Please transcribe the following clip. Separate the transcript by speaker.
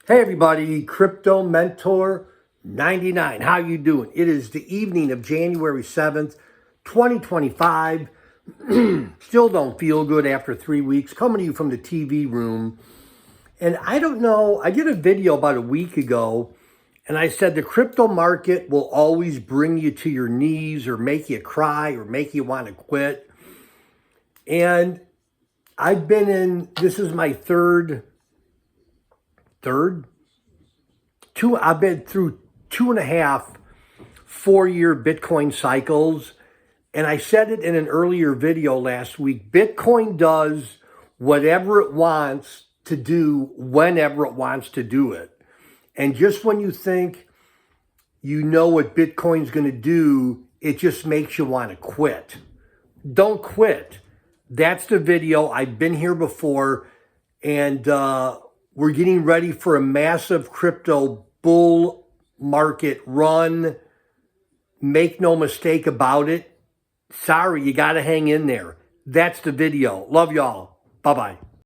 Speaker 1: Hey everybody, Crypto Mentor 99. How you doing? It is the evening of January 7th, 2025. Still don't feel good after 3 weeks. Coming to you from the TV room. And I don't know, I did a video about a week ago and I said the crypto market will always bring you to your knees or make you cry or make you want to quit. And I've been in, this is my I've been through 2.5 4-year Bitcoin cycles. And I said it in an earlier video last week. Bitcoin does whatever it wants to do whenever it wants to do it. And just when you think you know what Bitcoin's going to do, it just makes you want to quit. Don't quit. That's the video. I've been here before. And we're getting ready for a massive crypto bull market run. Make no mistake about it. Sorry, you got to hang in there. That's the video. Love y'all. Bye-bye.